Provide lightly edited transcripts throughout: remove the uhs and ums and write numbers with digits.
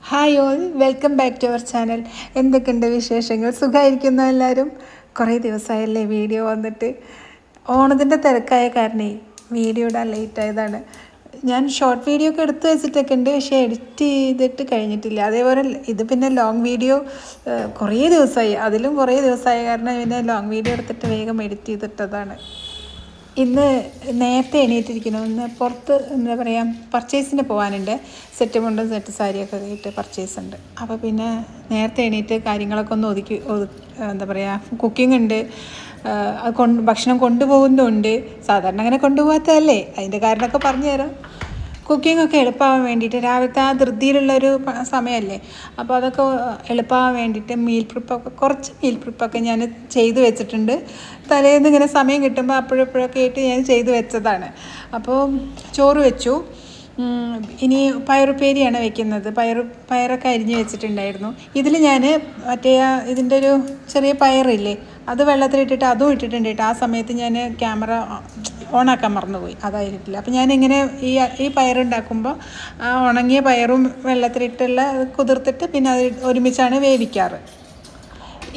Hi all, welcome back to our channel. എന്തൊക്കെയുണ്ട് വിശേഷങ്ങൾ? സുഖമായിരിക്കുന്നു എല്ലാവരും? കുറേ ദിവസമായല്ലേ വീഡിയോ വന്നിട്ട്. ഓണത്തിൻ്റെ തിരക്കായ കാരണേ വീഡിയോ ഇടാൻ ലേറ്റ് ആയതാണ്. ഞാൻ ഷോർട്ട് വീഡിയോ ഒക്കെ എടുത്ത് വെച്ചിട്ടൊക്കെ ഉണ്ട്, പക്ഷേ എഡിറ്റ് ചെയ്തിട്ട് കഴിഞ്ഞിട്ടില്ല. അതേപോലെ ഇത് പിന്നെ ലോങ് വീഡിയോ കുറേ ദിവസമായി, അതിലും കുറേ ദിവസമായ കാരണം പിന്നെ ലോങ് വീഡിയോ എടുത്തിട്ട് വേഗം എഡിറ്റ് ചെയ്തിട്ടതാണ്. ഇന്ന് നേരത്തെ എണീറ്റിരിക്കുന്നു. ഇന്ന് പുറത്ത് എന്താ പറയുക, പർച്ചേസിന് പോകാനുണ്ട്. സെറ്റ് മുണ്ടും സെറ്റ് സാരിയൊക്കെ ആയിട്ട് പർച്ചേസ് ഉണ്ട്. അപ്പോൾ പിന്നെ നേരത്തെ എണീറ്റ് കാര്യങ്ങളൊക്കെ ഒന്ന് ഒതുക്കി എന്താ പറയുക, കുക്കിംഗ് ഉണ്ട്, ഭക്ഷണം കൊണ്ടുപോകുന്നുണ്ട്. സാധാരണ അങ്ങനെ കൊണ്ടുപോകാത്തതല്ലേ, അതിൻ്റെ കാരണമൊക്കെ പറഞ്ഞു തരാം. കുക്കിങ്ങൊക്കെ എളുപ്പമാവാൻ വേണ്ടിയിട്ട് രാവിലത്തെ ആ ധൃതിയിലുള്ളൊരു സമയമല്ലേ, അപ്പോൾ അതൊക്കെ എളുപ്പമാവാൻ വേണ്ടിയിട്ട് കുറച്ച് മീൽ പ്രിപ്പൊക്കെ ഞാൻ ചെയ്ത് വെച്ചിട്ടുണ്ട്. തലേന്ന് ഇങ്ങനെ സമയം കിട്ടുമ്പോൾ അപ്പോഴപ്പോഴൊക്കെ ആയിട്ട് ഞാൻ ചെയ്ത് വെച്ചതാണ്. അപ്പോൾ ചോറ് വെച്ചു. ഇനി പയറുപ്പേരിയാണ് വെക്കുന്നത്. പയറൊക്കെ അരിഞ്ഞ് വെച്ചിട്ടുണ്ടായിരുന്നു. ഇതിൽ ഞാൻ ഇതിൻ്റെ ഒരു ചെറിയ പയറില്ലേ, അത് വെള്ളത്തിലിട്ടിട്ട് അതും ഇട്ടിട്ടുണ്ട് കേട്ടോ. ആ സമയത്ത് ഞാൻ ക്യാമറ ഓണാക്കാൻ മറന്നുപോയി, അതായിരിക്കില്ല. അപ്പോൾ ഞാനിങ്ങനെ ഈ പയറുണ്ടാക്കുമ്പോൾ ആ ഉണങ്ങിയ പയറും വെള്ളത്തിലിട്ടുള്ള കുതിർത്തിട്ട് പിന്നെ അത് ഒരുമിച്ചാണ് വേവിക്കാറ്.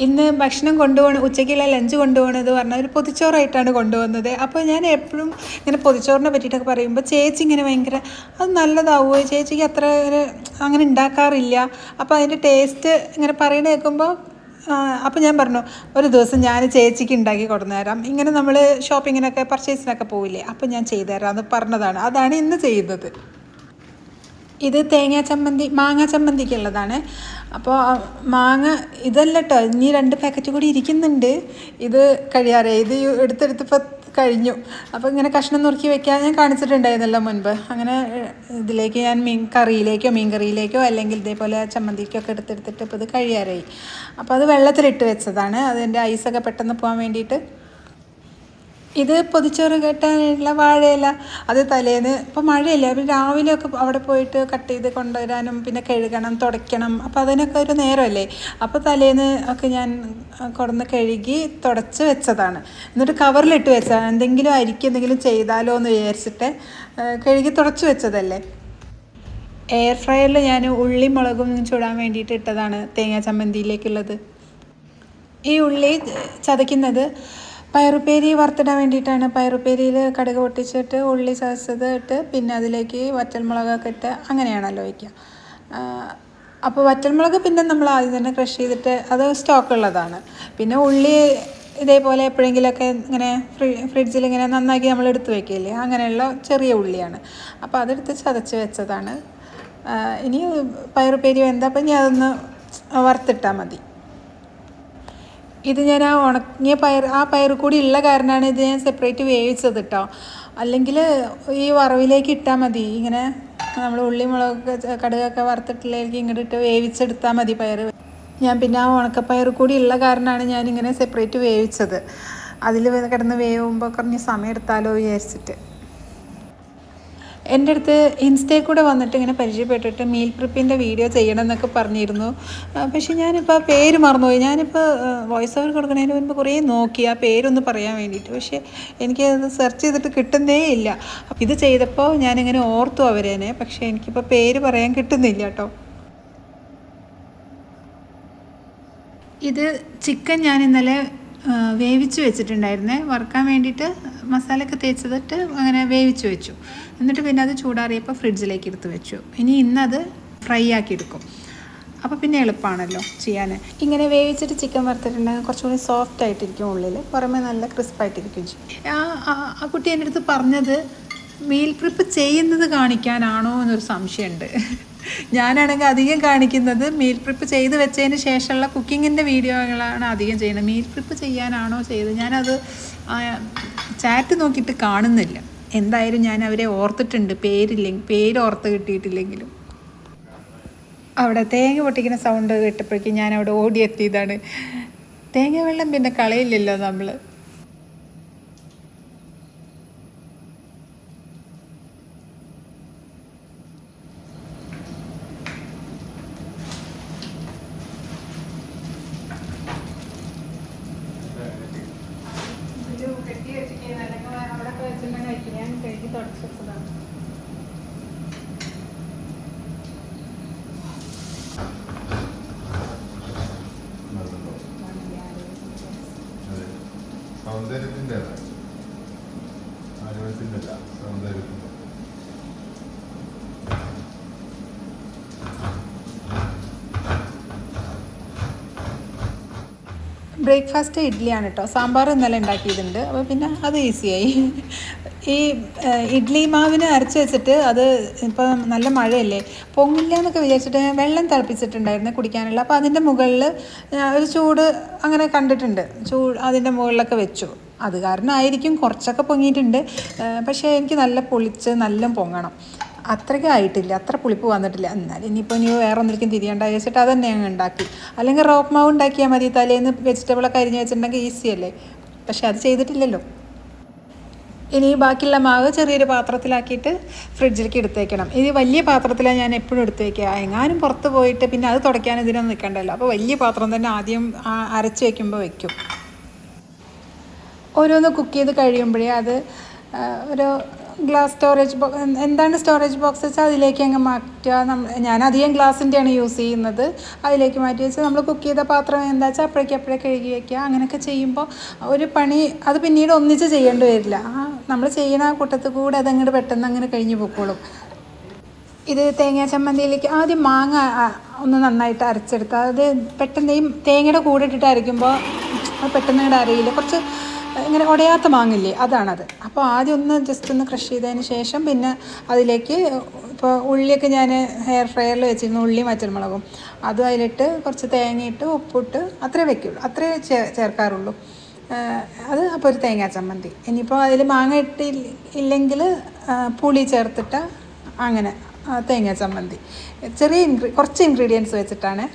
ഇന്ന് ഭക്ഷണം കൊണ്ടുപോകണം, ഉച്ചയ്ക്കുള്ള ലഞ്ച് കൊണ്ടുപോകണമെന്ന് പറഞ്ഞാൽ ഒരു പൊതിച്ചോറായിട്ടാണ് കൊണ്ടുപോകുന്നത്. അപ്പോൾ ഞാൻ എപ്പോഴും ഇങ്ങനെ പൊതിച്ചോറിനെ പറ്റിയിട്ടൊക്കെ പറയുമ്പോൾ ചേച്ചി ഇങ്ങനെ ഭയങ്കര അത് നല്ലതാവുമോ, ചേച്ചിക്ക് അത്ര അങ്ങനെ ഉണ്ടാക്കാറില്ല, അപ്പോൾ അതിൻ്റെ ടേസ്റ്റ് ഇങ്ങനെ പറയണ കേൾക്കുമ്പോൾ അപ്പോൾ ഞാൻ പറഞ്ഞു ഒരു ദിവസം ഞാൻ ചേച്ചിക്ക് ഉണ്ടാക്കി കൊടുന്നു തരാം. ഇങ്ങനെ നമ്മൾ ഷോപ്പിങ്ങിനൊക്കെ പർച്ചേസിനൊക്കെ പോവില്ലേ, അപ്പോൾ ഞാൻ ചെയ്തു തരാമെന്ന് പറഞ്ഞതാണ്. അതാണ് ഇന്ന് ചെയ്യുന്നത്. ഇത് മാങ്ങ ചമ്മന്തിക്കുള്ളതാണ്. അപ്പോൾ മാങ്ങ ഇതല്ല കേട്ടോ, ഇനി 2 പാക്കറ്റ് കൂടി ഇരിക്കുന്നുണ്ട്. ഇത് കഴിയാറേ, ഇത് എടുത്തെടുത്തിപ്പോൾ കഴിഞ്ഞു. അപ്പോൾ ഇങ്ങനെ കഷ്ണം നുറുക്കി വെക്കാൻ ഞാൻ കാണിച്ചിട്ടുണ്ടായിരുന്നല്ലോ മുൻപ്. അങ്ങനെ ഇതിലേക്ക് ഞാൻ മീൻ കറിയിലേക്കോ അല്ലെങ്കിൽ ഇതേപോലെ ചമ്മന്തിക്കൊക്കെ എടുത്തെടുത്തിട്ട് ഇപ്പോൾ ഇത് കഴിയാറായി. അപ്പോൾ അത് വെള്ളത്തിലിട്ട് വെച്ചതാണ്, അതിൻ്റെ ഐസൊക്കെ പെട്ടെന്ന് പോകാൻ വേണ്ടിയിട്ട്. ഇത് പൊതിച്ചോറ് കെട്ടാനുള്ള വാഴയില, അത് തലേന്ന് ഇപ്പോൾ മഴയല്ലേ, അപ്പോൾ രാവിലെയൊക്കെ അവിടെ പോയിട്ട് കട്ട് ചെയ്ത് കൊണ്ടുവരാനും പിന്നെ കഴുകണം, തുടയ്ക്കണം, അപ്പോൾ അതിനൊക്കെ ഒരു നേരമല്ലേ. അപ്പോൾ തലേന്ന് ഒക്കെ ഞാൻ കൊണ്ടുവന്ന് കഴുകി തുടച്ച് വെച്ചതാണ്. എന്നിട്ട് കവറിലിട്ട് വെച്ചതാണ്, എന്തെങ്കിലും എന്തെങ്കിലും ചെയ്താലോ എന്ന് വിചാരിച്ചിട്ട് കഴുകി തുടച്ച് വെച്ചതല്ലേ. എയർ ഫ്രയറിൽ ഞാൻ ഉള്ളി മുളകും ചൂടാൻ വേണ്ടിയിട്ട് ഇട്ടതാണ് തേങ്ങാ ചമ്മന്തിയിലേക്കുള്ളത്. ഈ ഉള്ളി ചതയ്ക്കുന്നത് പയറുപ്പേരി വറുത്തിടാൻ വേണ്ടിയിട്ടാണ്. പയറുപ്പേരിയിൽ കടുക് പൊട്ടിച്ചിട്ട് ഉള്ളി ചതച്ചത് ഇട്ട് പിന്നെ അതിലേക്ക് വറ്റൽമുളകൊക്കെ ഇട്ട് അങ്ങനെയാണല്ലോ വയ്ക്കുക. അപ്പോൾ വറ്റൽമുളക് പിന്നെ നമ്മൾ ആദ്യം തന്നെ ക്രഷ് ചെയ്തിട്ട് അത് സ്റ്റോക്കുള്ളതാണ്. പിന്നെ ഉള്ളി ഇതേപോലെ എപ്പോഴെങ്കിലുമൊക്കെ ഇങ്ങനെ ഫ്രിഡ്ജിൽ ഇങ്ങനെ നന്നാക്കി നമ്മൾ എടുത്ത് വയ്ക്കില്ലേ, അങ്ങനെയുള്ള ചെറിയ ഉള്ളിയാണ്. അപ്പോൾ അതെടുത്ത് ചതച്ച് വെച്ചതാണ്. ഇനി പയറുപ്പേരി വെന്തപ്പോൾ ഇനി അതൊന്ന് വറുത്തിട്ടാൽ മതി. ഇത് ഞാൻ ആ ഉണങ്ങിയ പയർ കൂടി ഉള്ള കാരണമാണ് ഇത് ഞാൻ സെപ്പറേറ്റ് വേവിച്ചത് കേട്ടോ. അല്ലെങ്കിൽ ഈ വറവിലേക്ക് ഇട്ടാൽ മതി, ഇങ്ങനെ നമ്മൾ ഉള്ളി മുളകൊക്കെ കടുകൊക്കെ വറുത്തിട്ടിലേക്ക് ഇങ്ങോട്ട് ഇട്ട് വേവിച്ചെടുത്താൽ മതി പയർ. ഞാൻ പിന്നെ ആ ഉണക്കപ്പയർ കൂടി ഉള്ള കാരണമാണ് ഞാനിങ്ങനെ സെപ്പറേറ്റ് വേവിച്ചത്. അതിൽ കിടന്ന് വേവുമ്പോൾ കുറഞ്ഞ് സമയം എടുത്താലോ വിചാരിച്ചിട്ട്. എൻ്റെ അടുത്ത് ഇൻസ്റ്റയിൽ കൂടെ വന്നിട്ട് ഇങ്ങനെ പരിചയപ്പെട്ടിട്ട് മീൽ പ്രിപ്പിൻ്റെ വീഡിയോ ചെയ്യണം എന്നൊക്കെ പറഞ്ഞിരുന്നു. പക്ഷേ ഞാനിപ്പോൾ പേര് മറന്നുപോയി. ഞാനിപ്പോൾ വോയിസ് ഓവർ കൊടുക്കുന്നതിന് മുൻപ് കുറേ നോക്കി ആ പേരൊന്ന് പറയാൻ വേണ്ടിയിട്ട്, പക്ഷേ എനിക്കത് സെർച്ച് ചെയ്തിട്ട് കിട്ടുന്നേ ഇല്ല. ഇത് ചെയ്തപ്പോൾ ഞാനിങ്ങനെ ഓർത്തു അവരേനെ, പക്ഷേ എനിക്കിപ്പോൾ പേര് പറയാൻ കിട്ടുന്നില്ല കേട്ടോ. ഇത് ചിക്കൻ ഞാൻ ഇന്നലെ വേവിച്ച് വെച്ചിട്ടുണ്ടായിരുന്നേ, വറുക്കാൻ വേണ്ടിയിട്ട് മസാലയൊക്കെ തേച്ചിട്ട് അങ്ങനെ വേവിച്ച് വെച്ചു. എന്നിട്ട് പിന്നെ അത് ചൂടാറിയപ്പോൾ ഫ്രിഡ്ജിലേക്ക് എടുത്ത് വെച്ചു. ഇന്നത് ഫ്രൈ ആക്കി എടുക്കും, അപ്പോൾ പിന്നെ എളുപ്പമാണല്ലോ ചെയ്യാൻ. ഇങ്ങനെ വേവിച്ചിട്ട് ചിക്കൻ വറുത്തിട്ടുണ്ടെങ്കിൽ കുറച്ചുകൂടി സോഫ്റ്റ് ആയിട്ടിരിക്കും, ഉള്ളിൽ പുറമേ നല്ല ക്രിസ്പായിട്ടിരിക്കും ചെയ്യും. ആ കുട്ടി എൻ്റെ അടുത്ത് പറഞ്ഞത് മീൽ പ്രിപ്പ് ചെയ്യുന്നത് കാണിക്കാനാണോ എന്നൊരു സംശയമുണ്ട്. ഞാനാണെങ്കിൽ അധികം കാണിക്കുന്നത് മീൽ പ്രിപ്പ് ചെയ്ത് വെച്ചതിന് ശേഷമുള്ള കുക്കിങ്ങിൻ്റെ വീഡിയോകളാണ് അധികം ചെയ്യുന്നത്. മീൽ പ്രിപ്പ് ചെയ്യാനാണോ ചെയ്തത്, ഞാനത് ചാറ്റ് നോക്കിയിട്ട് കാണുന്നില്ല. എന്തായാലും ഞാൻ അവരെ ഓർത്തിട്ടുണ്ട്, പേര് ഓർത്ത് കിട്ടിയിട്ടില്ലെങ്കിലും. അവിടെ തേങ്ങ പൊട്ടിക്കുന്ന സൗണ്ട് കേട്ടപ്പോഴേക്കും ഞാൻ അവിടെ ഓടിയെത്തിയതാണ്. തേങ്ങ വെള്ളം പിന്നെ കളയില്ലല്ലോ നമ്മൾ. സൗന്ദര്യത്തിൻ്റെതാണ്, ആരോഗ്യത്തിൻ്റെ അല്ല, സൗന്ദര്യത്തിൻ്റെ. ബ്രേക്ക്ഫാസ്റ്റ് ഇഡ്ഡലിയാണ് കേട്ടോ. സാമ്പാർ ഇന്നലെ ഉണ്ടാക്കിയതുണ്ട്, അപ്പോൾ പിന്നെ അത് ഈസിയായി. ഈ ഇഡ്ഡലി മാവിന് അരച്ച് വെച്ചിട്ട് അത് ഇപ്പോൾ നല്ല മഴയല്ലേ, പൊങ്ങില്ല എന്നൊക്കെ വിചാരിച്ചിട്ട് ഞാൻ വെള്ളം തിളപ്പിച്ചിട്ടുണ്ടായിരുന്നു കുടിക്കാനുള്ള. അപ്പോൾ അതിൻ്റെ മുകളിൽ ഒരു ചൂട് അങ്ങനെ കണ്ടിട്ടുണ്ട്, അതിൻ്റെ മുകളിലൊക്കെ വെച്ചു. അത് കാരണമായിരിക്കും കുറച്ചൊക്കെ പൊങ്ങിയിട്ടുണ്ട്. പക്ഷേ എനിക്ക് നല്ല പൊളിച്ച് നല്ല പൊങ്ങണം, അത്രയ്ക്കും ആയിട്ടില്ല, അത്ര പുളിപ്പ് വന്നിട്ടില്ല. എന്നാലും ഇനിയിപ്പോൾ വേറെ ഒന്നിലേക്കും തിരിയേണ്ട വെച്ചിട്ട് അത് തന്നെ ഞങ്ങൾ ഉണ്ടാക്കി. അല്ലെങ്കിൽ റോപ്പ് മാവ് ഉണ്ടാക്കിയാൽ മതി, തലേന്ന് വെജിറ്റബിളൊക്കെ അരിഞ്ഞ് വെച്ചിട്ടുണ്ടെങ്കിൽ ഈസി അല്ലേ. പക്ഷെ അത് ചെയ്തിട്ടില്ലല്ലോ. ഇനി ബാക്കിയുള്ള മാവ് ചെറിയൊരു പാത്രത്തിലാക്കിയിട്ട് ഫ്രിഡ്ജിലേക്ക് എടുത്തേക്കണം. ഇത് വലിയ പാത്രത്തിലാണ് ഞാൻ എപ്പോഴും എടുത്ത് വയ്ക്കുക. എങ്ങാനും പുറത്ത് പോയിട്ട് പിന്നെ അത് തുടയ്ക്കാൻ ഇതിനൊന്നും നിൽക്കണ്ടല്ലോ. അപ്പോൾ വലിയ പാത്രം തന്നെ ആദ്യം അരച്ച് വയ്ക്കുമ്പോൾ വയ്ക്കും. ഓരോന്ന് കുക്ക് ചെയ്ത് കഴിയുമ്പോഴേ അത് ഒരു ഗ്ലാസ് സ്റ്റോറേജ് എന്താണ് സ്റ്റോറേജ് ബോക്സ് വെച്ചാൽ അതിലേക്ക് അങ്ങ് മാറ്റുക. ഞാൻ അധികം ഗ്ലാസിൻ്റെയാണ് യൂസ് ചെയ്യുന്നത്. അതിലേക്ക് മാറ്റി വെച്ച് നമ്മൾ കുക്ക് ചെയ്ത പാത്രം എന്താ വെച്ചാൽ അപ്പോഴേക്കപ്പോഴേ കഴുകി വയ്ക്കുക. അങ്ങനെയൊക്കെ ചെയ്യുമ്പോൾ ഒരു പണി അത് പിന്നീട് ഒന്നിച്ച് ചെയ്യേണ്ടി വരില്ല. നമ്മൾ ചെയ്യുന്ന കൂട്ടത്തിൽ കൂടെ അതങ്ങോട്ട് പെട്ടെന്ന് അങ്ങനെ കഴിഞ്ഞ് പൊക്കോളും. ഇത് തേങ്ങാ ചമ്മന്തിയിലേക്ക് ആദ്യം മാങ്ങ ഒന്ന് നന്നായിട്ട് അരച്ചെടുക്കുക. അത് പെട്ടെന്ന് ഈ തേങ്ങയുടെ കൂടെ ഇട്ടിട്ട് അരയ്ക്കുമ്പോൾ അത് പെട്ടെന്ന് ഇങ്ങോട്ട് അറിയില്ല, കുറച്ച് ഇങ്ങനെ ഉടയാത്ത മാങ്ങില്ലേ, അതാണത്. അപ്പോൾ ആദ്യം ഒന്ന് ജസ്റ്റ് ഒന്ന് ക്രഷ് ചെയ്തതിന് ശേഷം പിന്നെ അതിലേക്ക് ഇപ്പോൾ ഉള്ളിയൊക്കെ ഞാൻ ഹെയർ ഫ്രയറിൽ വെച്ചിരുന്നു, ഉള്ളിയും വറ്റൽമുളകും അതും അതിലിട്ട് കുറച്ച് തേങ്ങയിട്ട് ഉപ്പിട്ട് അത്രേ വയ്ക്കുള്ളൂ, അത്രേ ചേർക്കാറുള്ളൂ. അത് അപ്പോൾ ഒരു തേങ്ങാ ചമ്മന്തി. ഇനിയിപ്പോൾ അതിൽ മാങ്ങ ഇല്ലെങ്കിൽ പുളി ചേർത്തിട്ട് അങ്ങനെ തേങ്ങാ ചമ്മന്തി. കുറച്ച് ഇൻഗ്രീഡിയൻസ് വെച്ചിട്ടാണ്.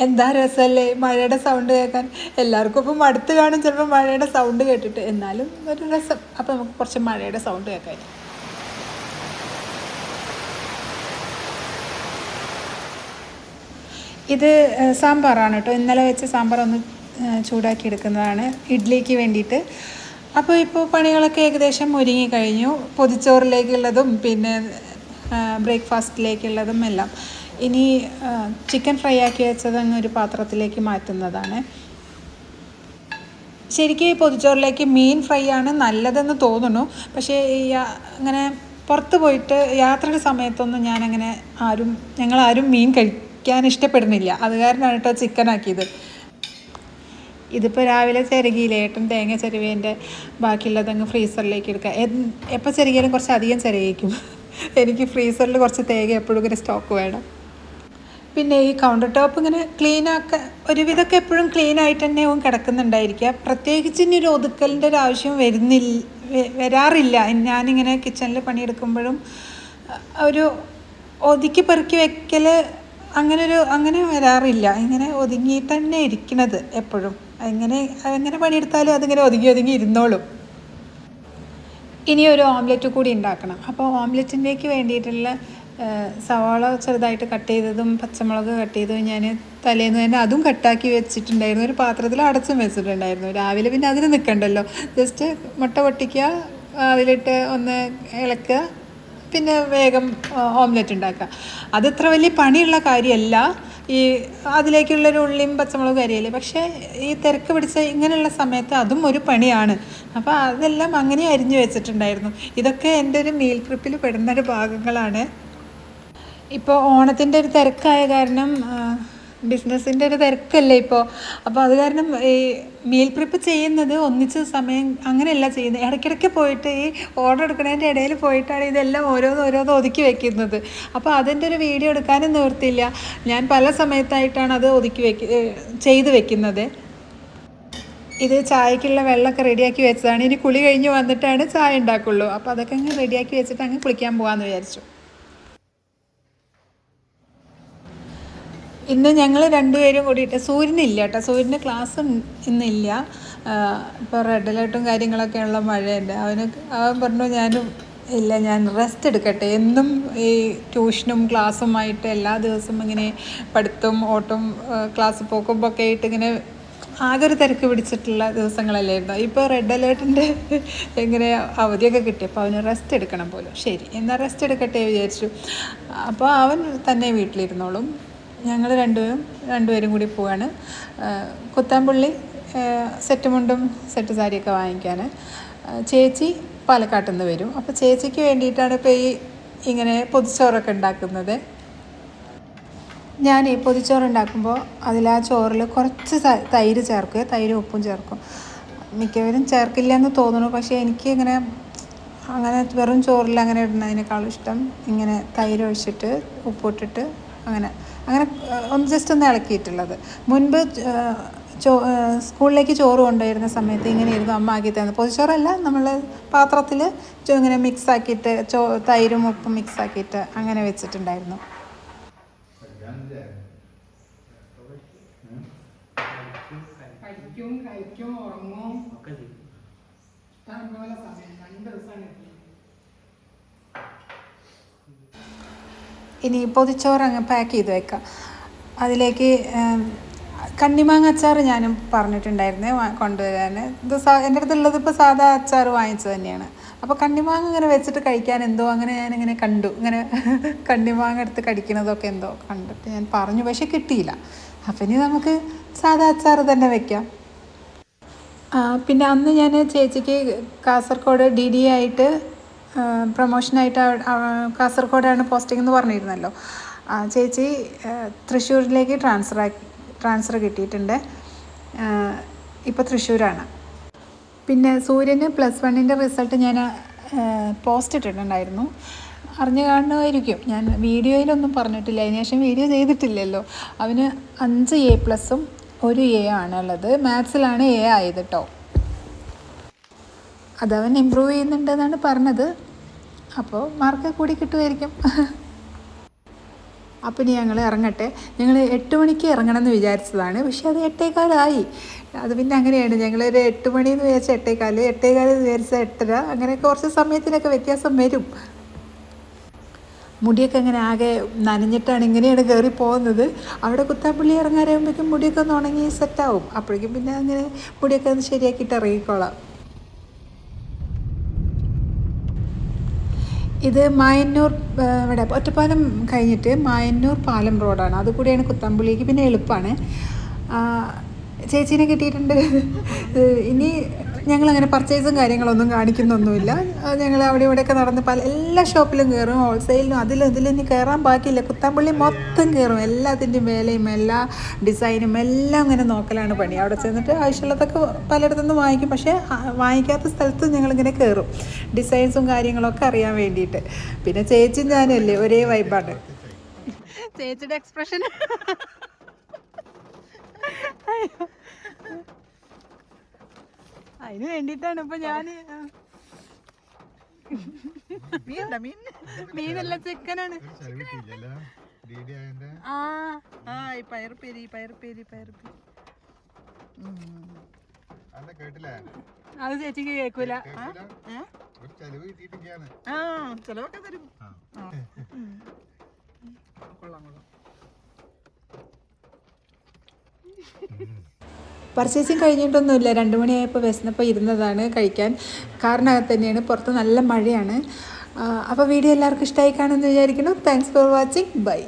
എന്താ രസമല്ലേ മഴയുടെ സൗണ്ട് കേൾക്കാൻ. എല്ലാവർക്കും ഇപ്പം മടുത്ത് കാണും ചിലപ്പോൾ മഴയുടെ സൗണ്ട് കേട്ടിട്ട്, എന്നാലും ഒരു രസം. അപ്പോൾ നമുക്ക് കുറച്ച് മഴയുടെ സൗണ്ട് കേൾക്കാൻ. ഇത് സാമ്പാറാണ് കേട്ടോ. ഇന്നലെ വെച്ച സാമ്പാർ ഒന്ന് ചൂടാക്കി എടുക്കുന്നതാണ് ഇഡ്ഡലിക്ക് വേണ്ടിയിട്ട്. അപ്പോൾ ഇപ്പോൾ പണികളൊക്കെ ഏകദേശം ഒരുങ്ങി കഴിഞ്ഞു. പൊതിച്ചോറിലേക്കുള്ളതും പിന്നെ ബ്രേക്ക്ഫാസ്റ്റിലേക്കുള്ളതും എല്ലാം. ഇനി ചിക്കൻ ഫ്രൈ ആക്കി വെച്ചത് അങ്ങ് ഒരു പാത്രത്തിലേക്ക് മാറ്റുന്നതാണ്. ശരിക്കും ഈ പൊതിച്ചോറിലേക്ക് മീൻ ഫ്രൈ ആണ് നല്ലതെന്ന് തോന്നുന്നു. പക്ഷേ അങ്ങനെ പുറത്ത് പോയിട്ട് യാത്രയുടെ സമയത്തൊന്നും ഞങ്ങളാരും മീൻ കഴിക്കാൻ ഇഷ്ടപ്പെടുന്നില്ല. അത് കാരണമാണ് കേട്ടോ ചിക്കൻ ആക്കിയത്. ഇതിപ്പോൾ രാവിലെ ചിരകിയില്ലേ, ഏട്ടൻ തേങ്ങ ചിരവേൻ്റെ ബാക്കിയുള്ളതങ്ങ് ഫ്രീസറിലേക്ക് എടുക്കുക. എപ്പോൾ ചിരകിയാലും കുറച്ച് അധികം ചിരകിക്കും. എനിക്ക് ഫ്രീസറിൽ കുറച്ച് തേങ്ങ എപ്പോഴും ഇങ്ങനെ സ്റ്റോക്ക് വേണം. പിന്നെ ഈ കൗണ്ടർ ടോപ്പ് ഇങ്ങനെ ഒരുവിധമൊക്കെ എപ്പോഴും ക്ലീൻ ആയിട്ട് തന്നെ കിടക്കുന്നുണ്ടായിരിക്കുക. പ്രത്യേകിച്ച് ഇനി ഒരു ഒതുക്കലിൻ്റെ ഒരു ആവശ്യം വരാറില്ല. ഞാനിങ്ങനെ കിച്ചണിൽ പണിയെടുക്കുമ്പോഴും ഒരു ഒതുക്കി പെറുക്കി വെക്കൽ അങ്ങനെ വരാറില്ല. ഇങ്ങനെ ഒതുങ്ങിയിട്ട് തന്നെ ഇരിക്കണത് എപ്പോഴും. എങ്ങനെ പണിയെടുത്താലും അതിങ്ങനെ ഒതുങ്ങി ഇരുന്നോളും. ഇനി ഒരു ഓംലെറ്റ് കൂടി ഉണ്ടാക്കണം. അപ്പോൾ ഓംലെറ്റിൻ്റേക്ക് വേണ്ടിയിട്ടുള്ള സവാള ചെറുതായിട്ട് കട്ട് ചെയ്തതും പച്ചമുളക് കട്ട് ചെയ്തതും ഞാൻ തലേന്ന് തന്നെ അതും കട്ടാക്കി വെച്ചിട്ടുണ്ടായിരുന്നു. ഒരു പാത്രത്തിൽ അടച്ചും വെച്ചിട്ടുണ്ടായിരുന്നു. രാവിലെ പിന്നെ അതിന് നിൽക്കണ്ടല്ലോ, ജസ്റ്റ് മുട്ട പൊട്ടിക്കുക, അതിലിട്ട് ഒന്ന് ഇളക്കുക, പിന്നെ വേഗം ഓംലെറ്റ് ഉണ്ടാക്കുക. അതത്ര വലിയ പണിയുള്ള കാര്യമല്ല. അതിലേക്കുള്ളൊരു ഉള്ളിയും പച്ചമുളകും അരിയല്ലേ. പക്ഷേ ഈ തിരക്ക് പിടിച്ച ഇങ്ങനെയുള്ള സമയത്ത് അതും ഒരു പണിയാണ്. അപ്പോൾ അതെല്ലാം അങ്ങനെ അരിഞ്ഞു വെച്ചിട്ടുണ്ടായിരുന്നു. ഇതൊക്കെ എൻ്റെ ഒരു മീൽ പ്രിപ്പിൽ പെടുന്നൊരു ഭാഗങ്ങളാണ്. ഇപ്പോൾ ഓണത്തിൻ്റെ ഒരു തിരക്കായ കാരണം ബിസിനസ്സിൻ്റെ ഒരു തിരക്കല്ലേ ഇപ്പോൾ. അപ്പോൾ അത് കാരണം ഈ മീൽ പ്രിപ്പ് ചെയ്യുന്നത് ഒന്നിച്ച് സമയം അങ്ങനെയല്ല ചെയ്യുന്നത്. ഇടയ്ക്കിടയ്ക്ക് പോയിട്ട് ഈ ഓർഡർ എടുക്കുന്നതിൻ്റെ ഇടയിൽ പോയിട്ടാണ് ഇതെല്ലാം ഓരോന്ന് ഒതുക്കി വെക്കുന്നത്. അപ്പോൾ അതിൻ്റെ ഒരു വീഡിയോ എടുക്കാനും നിവൃത്തിയില്ല. ഞാൻ പല സമയത്തായിട്ടാണ് അത് ചെയ്ത് വെക്കുന്നത്. ഇത് ചായക്കുള്ള വെള്ളമൊക്കെ റെഡിയാക്കി വെച്ചതാണ്. ഇനി കുളി കഴിഞ്ഞ് വന്നിട്ടാണ് ചായ ഉണ്ടാക്കുള്ളൂ. അപ്പോൾ അതൊക്കെ അങ്ങ് റെഡിയാക്കി വെച്ചിട്ട് അങ്ങ് കുളിക്കാൻ പോകാമെന്ന് വിചാരിച്ചു. ഇന്ന് ഞങ്ങൾ രണ്ടുപേരും കൂടിയിട്ട്, സൂര്യനില്ല കേട്ടോ, സൂര്യൻ്റെ ക്ലാസ് ഇന്നില്ല. ഇപ്പോൾ റെഡ് അലേർട്ടും കാര്യങ്ങളൊക്കെ ഉള്ള മഴയുണ്ട്. അവൻ പറഞ്ഞു ഞാൻ റെസ്റ്റ് എടുക്കട്ടെ. എന്നും ഈ ട്യൂഷനും ക്ലാസ്സുമായിട്ട് എല്ലാ ദിവസവും ഇങ്ങനെ പഠിത്തവും ഓട്ടം ക്ലാസ് പോക്കുമ്പോൾ ആയിട്ട് ഇങ്ങനെ ആകെ ഒരു തിരക്ക് പിടിച്ചിട്ടുള്ള ദിവസങ്ങളല്ലായിരുന്നു. ഇപ്പോൾ റെഡ് അലേർട്ടിൻ്റെ ഇങ്ങനെ അവധിയൊക്കെ കിട്ടിയപ്പോൾ അവന് റെസ്റ്റ് എടുക്കണം പോലും. ശരി എന്നാൽ റെസ്റ്റ് എടുക്കട്ടെ വിചാരിച്ചു. അപ്പോൾ അവൻ തന്നെ വീട്ടിലിരുന്നോളും. ഞങ്ങൾ രണ്ടുപേരും കൂടി പോവാണ്. കുത്താമ്പുള്ളി സെറ്റ് മുണ്ടും സെറ്റ് സാരിയൊക്കെ വാങ്ങിക്കാൻ. ചേച്ചി പാലക്കാട്ടിൽ നിന്ന് വരും. അപ്പോൾ ചേച്ചിക്ക് വേണ്ടിയിട്ടാണ് ഇപ്പോൾ ഇങ്ങനെ പൊതിച്ചോറൊക്കെ ഉണ്ടാക്കുന്നത്. ഞാൻ ഈ പൊതിച്ചോറ് ഉണ്ടാക്കുമ്പോൾ അതിൽ ആ ചോറിൽ കുറച്ച് തൈര് ചേർക്കുക, തൈരും ഉപ്പും ചേർക്കും. മിക്കവരും ചേർക്കില്ല എന്ന് തോന്നുന്നു, പക്ഷേ എനിക്ക് ഇങ്ങനെ അങ്ങനെ വെറും ചോറിൽ അങ്ങനെ ഇടുന്നതിനേക്കാളും ഇഷ്ടം ഇങ്ങനെ തൈര് ഒഴിച്ചിട്ട് ഉപ്പിട്ടിട്ട് അങ്ങനെ അങ്ങനെ ഒന്ന് ജസ്റ്റ് ഒന്ന് ഇളക്കിയിട്ടുള്ളത്. മുൻപ് സ്കൂളിലേക്ക് ചോറ് കൊണ്ടുവരുന്ന സമയത്ത് ഇങ്ങനെയായിരുന്നു അമ്മ ആക്കി തന്നത്. പൊതിച്ചോറല്ല, നമ്മൾ പാത്രത്തിൽ ഇങ്ങനെ മിക്സ് ആക്കിയിട്ട് തൈരും ഉപ്പും മിക്സ് ആക്കിയിട്ട് അങ്ങനെ വെച്ചിട്ടുണ്ടായിരുന്നു. കഴിക്കും ഉറങ്ങും ഇഷ്ടംപോലെ സമയം 2 ദിവസമാണ്. ഇനി പൊതിച്ചോറ് അങ്ങ് പാക്ക് ചെയ്ത് വെക്കാം. അതിലേക്ക് കണ്ണിമാങ്ങ അച്ചാർ ഞാനും പറഞ്ഞിട്ടുണ്ടായിരുന്നേ കൊണ്ടുവരാൻ. ഇത് എൻ്റെ അടുത്തുള്ളത് ഇപ്പോൾ സാധാ അച്ചാർ വാങ്ങിച്ചത് തന്നെയാണ്. അപ്പോൾ കണ്ണിമാങ്ങ ഇങ്ങനെ വെച്ചിട്ട് കഴിക്കാൻ എന്തോ അങ്ങനെ ഞാനിങ്ങനെ കണ്ടു, ഇങ്ങനെ കണ്ണിമാങ്ങ എടുത്ത് കടിക്കുന്നതൊക്കെ എന്തോ കണ്ടിട്ട് ഞാൻ പറഞ്ഞു, പക്ഷേ കിട്ടിയില്ല. അപ്പം ഇനി നമുക്ക് സാധാ അച്ചാർ തന്നെ വെക്കാം. പിന്നെ അന്ന് ഞാൻ ചേച്ചിക്ക് കാസർഗോഡ് DD ആയിട്ട് പ്രൊമോഷനായിട്ട് കാസർഗോഡാണ് പോസ്റ്റിംഗ് എന്ന് പറഞ്ഞിരുന്നല്ലോ. ചേച്ചി തൃശ്ശൂരിലേക്ക് ട്രാൻസ്ഫർ കിട്ടിയിട്ടുണ്ട്. ഇപ്പോൾ തൃശ്ശൂരാണ്. പിന്നെ സൂര്യന് +1 റിസൾട്ട് ഞാൻ പോസ്റ്റ് ഇട്ടിട്ടുണ്ടായിരുന്നു, അറിഞ്ഞു കാണുമായിരിക്കും. ഞാൻ വീഡിയോയിലൊന്നും പറഞ്ഞിട്ടില്ല, അതിനുശേഷം വീഡിയോ ചെയ്തിട്ടില്ലല്ലോ. അവന് 5 A+ഉം 1 A ആണുള്ളത്. മാത്സിലാണ് A ആയത് കേട്ടോ. അതവൻ ഇമ്പ്രൂവ് ചെയ്യുന്നുണ്ടെന്നാണ് പറഞ്ഞത്. അപ്പോൾ മാർക്ക് കൂടി കിട്ടുമായിരിക്കും. അപ്പം ഇനി ഞങ്ങൾ ഇറങ്ങട്ടെ. ഞങ്ങൾ 8 മണിക്ക് ഇറങ്ങണമെന്ന് വിചാരിച്ചതാണ്, പക്ഷേ അത് 8:15 അത് പിന്നെ അങ്ങനെയാണ്. ഞങ്ങളൊരു 8 മണിയെന്ന് വിചാരിച്ച 8:15, 8:15 വിചാരിച്ച 8:30, അങ്ങനെ കുറച്ച് സമയത്തിനൊക്കെ വ്യത്യാസം വരും. മുടിയൊക്കെ ഇങ്ങനെ ആകെ നനഞ്ഞിട്ടാണ് ഇങ്ങനെയാണ് കയറി പോകുന്നത്. അവിടെ കുത്താപ്പള്ളി ഇറങ്ങാറാകുമ്പോഴേക്കും മുടിയൊക്കെ ഒന്ന് ഉണങ്ങി സെറ്റാവും. അപ്പോഴേക്കും പിന്നെ അങ്ങനെ മുടിയൊക്കെ ഒന്ന് ശരിയാക്കിയിട്ട് ഇറങ്ങിക്കോളാം. ഇത് മായന്നൂർ, ഇവിടെ ഒറ്റപ്പാലം കഴിഞ്ഞിട്ട് മായന്നൂർ പാലം റോഡാണ്. അതുകൂടിയാണ് കുത്താമ്പള്ളിക്ക്, പിന്നെ എളുപ്പമാണ്. ചേച്ചീനെ കിട്ടിയിട്ടുണ്ട്. ഇനി ഞങ്ങളങ്ങനെ പർച്ചേസും കാര്യങ്ങളൊന്നും കാണിക്കുന്നൊന്നുമില്ല. ഞങ്ങൾ അവിടെ ഇവിടെയൊക്കെ നടന്ന് എല്ലാ ഷോപ്പിലും കയറും, ഹോൾസെയിലിനും അതിലും ഇതിലൊന്നും കയറാൻ ബാക്കിയില്ല. കുത്താമ്പള്ളി മൊത്തം കയറും, എല്ലാത്തിൻ്റെയും വിലയും എല്ലാ ഡിസൈനും എല്ലാം അങ്ങനെ നോക്കലാണ് പണി. അവിടെ ചെന്നിട്ട് ആവശ്യമുള്ളതൊക്കെ പലയിടത്തുനിന്ന് വാങ്ങിക്കും, പക്ഷേ വാങ്ങിക്കാത്ത സ്ഥലത്ത് ഞങ്ങളിങ്ങനെ കയറും, ഡിസൈൻസും കാര്യങ്ങളൊക്കെ അറിയാൻ വേണ്ടിയിട്ട്. പിന്നെ ചേച്ചി ഞാനല്ലേ ഒരേ വൈബാണ്. ചേച്ചിയുടെ എക്സ്പ്രഷൻ അതിന് വേണ്ടിയിട്ടാണ് ഇപ്പൊ ഞാന്. മീനല്ല, ചിക്കനാണ്. പയറുപ്പേരി അത് ചേച്ചിക്ക് കേൾക്കൂല. ചെലവൊക്കെ തരും. കൊള്ളാം. പർച്ചേസിങ് കഴിഞ്ഞിട്ടൊന്നുമില്ല. 2 മണിയായപ്പോൾ വിശന്നപ്പോൾ ഇരുന്നതാണ് കഴിക്കാൻ. കാറിനകത്ത് തന്നെയാണ്, പുറത്ത് നല്ല മഴയാണ്. അപ്പോൾ വീഡിയോ എല്ലാവർക്കും ഇഷ്ടമായി കാണുമെന്ന് വിചാരിക്കുന്നു. Thanks for watching. ബൈ.